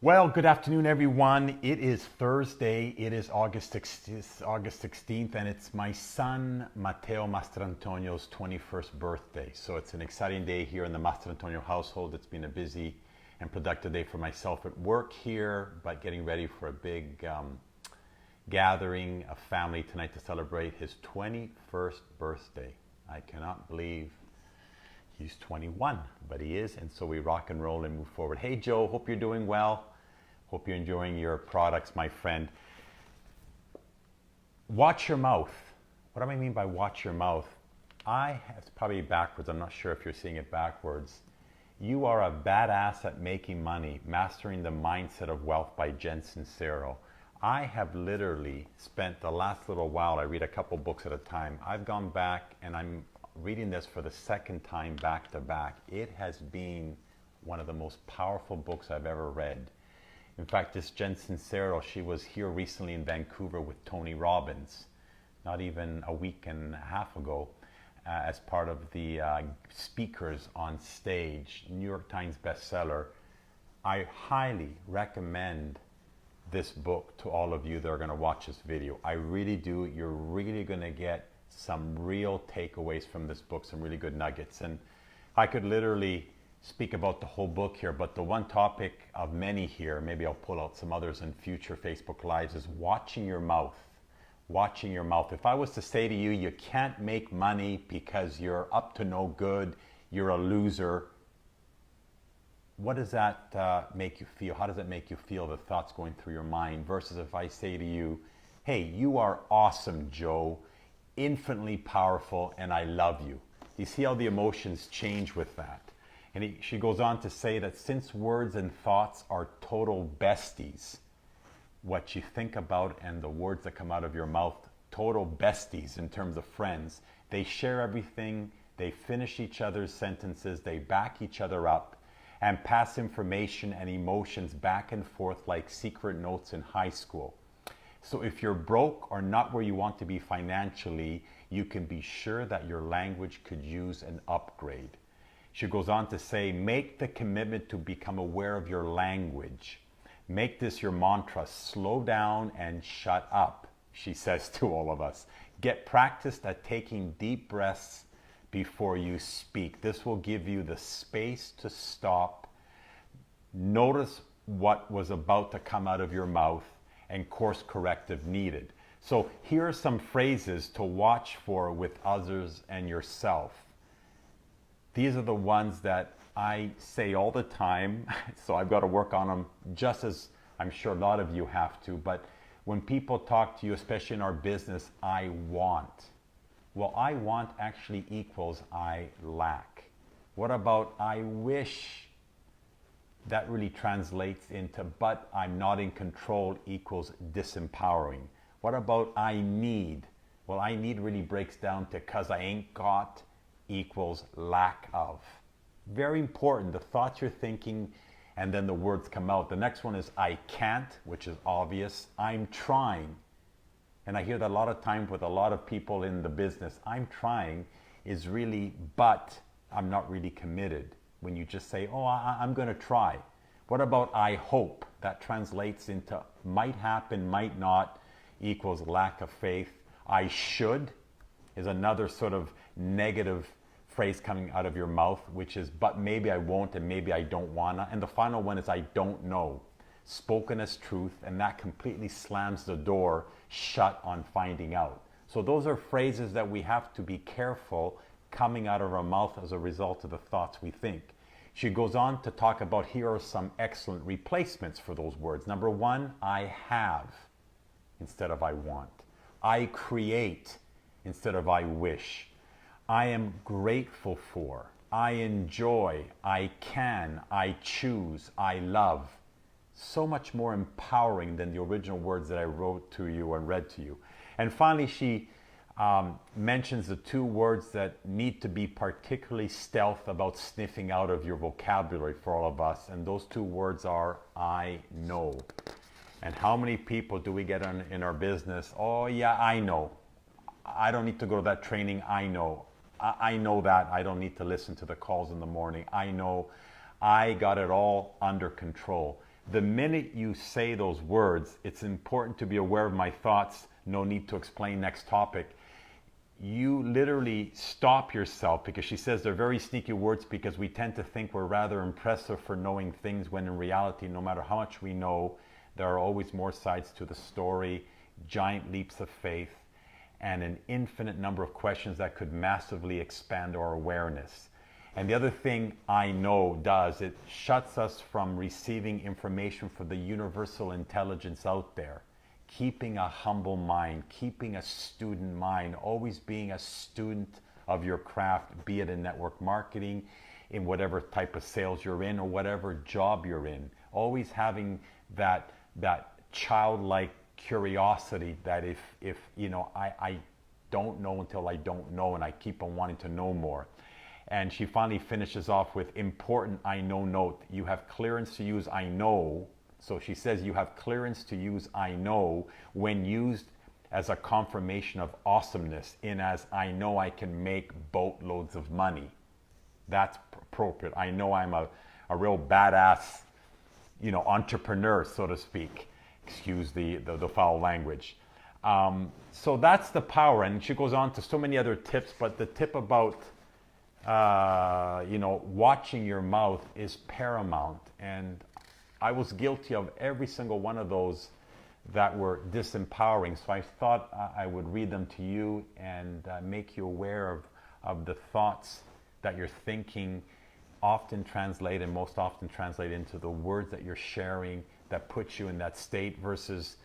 Well, good afternoon, everyone. It is Thursday. It is August 16th, and it's my son, Matteo Mastrantonio's 21st birthday. So it's an exciting day here in the Mastrantonio household. It's been a busy and productive day for myself at work here, but getting ready for a big gathering of family tonight to celebrate his 21st birthday. I cannot believe he's 21, but he is, and so we rock and roll and move forward. Hey, Joe, hope you're doing well. Hope you're enjoying your products, my friend. Watch your mouth. What do I mean by watch your mouth? It's probably backwards. I'm not sure if you're seeing it backwards. You Are a Badass at Making Money, Mastering the Mindset of Wealth by Jen Sincero. I have literally spent the last little while, I read a couple books at a time. I've gone back and I'm reading this for the second time back to back. It has been one of the most powerful books I've ever read. In fact, this Jen Sincero, she was here recently in Vancouver with Tony Robbins, not even a week and a half ago, as part of the speakers on stage, New York Times bestseller. I highly recommend this book to all of you that are going to watch this video. I really do. You're really going to get some real takeaways from this book, some really good nuggets. And I could literally speak about the whole book here, but the one topic of many here, maybe I'll pull out some others in future Facebook Lives, is watching your mouth. Watching your mouth. If I was to say to you, you can't make money because you're up to no good, you're a loser, what does that make you feel? How does it make you feel, the thoughts going through your mind? Versus if I say to you, hey, you are awesome, Joe, infinitely powerful, and I love you. You see how the emotions change with that? And she goes on to say that since words and thoughts are total besties, what you think about and the words that come out of your mouth, total besties in terms of friends, they share everything, they finish each other's sentences, they back each other up, and pass information and emotions back and forth like secret notes in high school. So if you're broke or not where you want to be financially, you can be sure that your language could use an upgrade. She goes on to say, make the commitment to become aware of your language. Make this your mantra, slow down and shut up, she says to all of us. Get practiced at taking deep breaths before you speak. This will give you the space to stop, notice what was about to come out of your mouth, and course corrective needed. So here are some phrases to watch for with others and yourself. These are the ones that I say all the time, so I've got to work on them just as I'm sure a lot of you have to. But when people talk to you, especially in our business, I want. Well, I want actually equals I lack. What about I wish? That really translates into but I'm not in control equals disempowering. What about I need? Well, I need really breaks down to cause I ain't got equals lack of. Very important, the thoughts you're thinking and then the words come out. The next one is I can't, which is obvious. I'm trying. And I hear that a lot of times with a lot of people in the business. I'm trying is really, but I'm not really committed. When you just say, oh, I'm going to try. What about I hope? That translates into might happen, might not, equals lack of faith. I should is another sort of negative phrase coming out of your mouth, which is, but maybe I won't and maybe I don't wanna. And the final one is I don't know, spoken as truth, and that completely slams the door shut on finding out. So those are phrases that we have to be careful coming out of our mouth as a result of the thoughts we think. She goes on to talk about here are some excellent replacements for those words. Number one, I have instead of I want. I create instead of I wish. I am grateful for. I enjoy. I can. I choose. I love. So much more empowering than the original words that I wrote to you and read to you. And finally, she mentions the two words that need to be particularly stealth about sniffing out of your vocabulary for all of us. And those two words are I know. And how many people do we get in our business? Oh yeah, I know. I don't need to go to that training. I know. I know that. I don't need to listen to the calls in the morning. I know. I got it all under control. The minute you say those words, it's important to be aware of my thoughts, no need to explain, next topic. You literally stop yourself, because she says they're very sneaky words, because we tend to think we're rather impressive for knowing things, when in reality, no matter how much we know, there are always more sides to the story, giant leaps of faith, and an infinite number of questions that could massively expand our awareness. And the other thing I know does, it shuts us from receiving information from the universal intelligence out there. Keeping a humble mind, keeping a student mind, always being a student of your craft, be it in network marketing, in whatever type of sales you're in, or whatever job you're in. Always having that childlike curiosity that if I don't know until I don't know, and I keep on wanting to know more. And she finally finishes off with important I know note. You have clearance to use I know. So she says you have clearance to use I know when used as a confirmation of awesomeness, in as I know I can make boatloads of money. That's appropriate. I know I'm a real badass, entrepreneur, so to speak. Excuse the foul language. So that's the power. And she goes on to so many other tips, but the tip about watching your mouth is paramount. And I was guilty of every single one of those that were disempowering. So I thought I would read them to you and make you aware of the thoughts that you're thinking often translate, and most often translate into the words that you're sharing that puts you in that state, versus,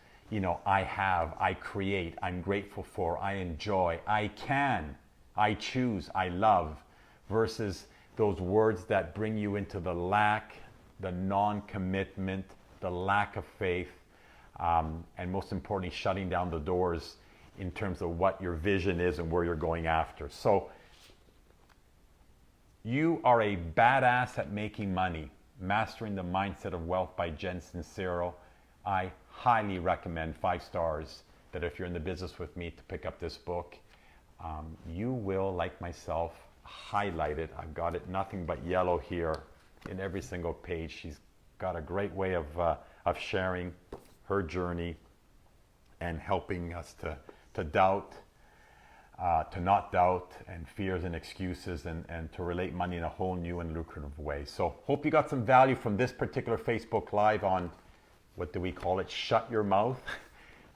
I have, I create, I'm grateful for, I enjoy, I can, I choose, I love, versus those words that bring you into the lack, the non-commitment, the lack of faith, and most importantly, shutting down the doors in terms of what your vision is and where you're going after. So you are a badass at making money. Mastering the Mindset of Wealth by Jen Sincero. I highly recommend, 5 stars, that if you're in the business with me, to pick up this book. You will, like myself, highlight it. I've got it nothing but yellow here in every single page. She's got a great way of sharing her journey and helping us to doubt, to not doubt, and fears and excuses, and to relate money in a whole new and lucrative way. So hope you got some value from this particular Facebook Live on, what do we call it, shut your mouth.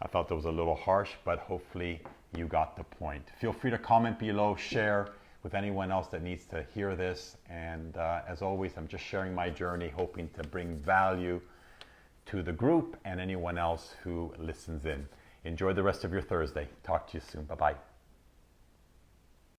I thought that was a little harsh, but hopefully you got the point. Feel free to comment below, share with anyone else that needs to hear this. And as always, I'm just sharing my journey, hoping to bring value to the group and anyone else who listens in. Enjoy the rest of your Thursday. Talk to you soon. Bye-bye.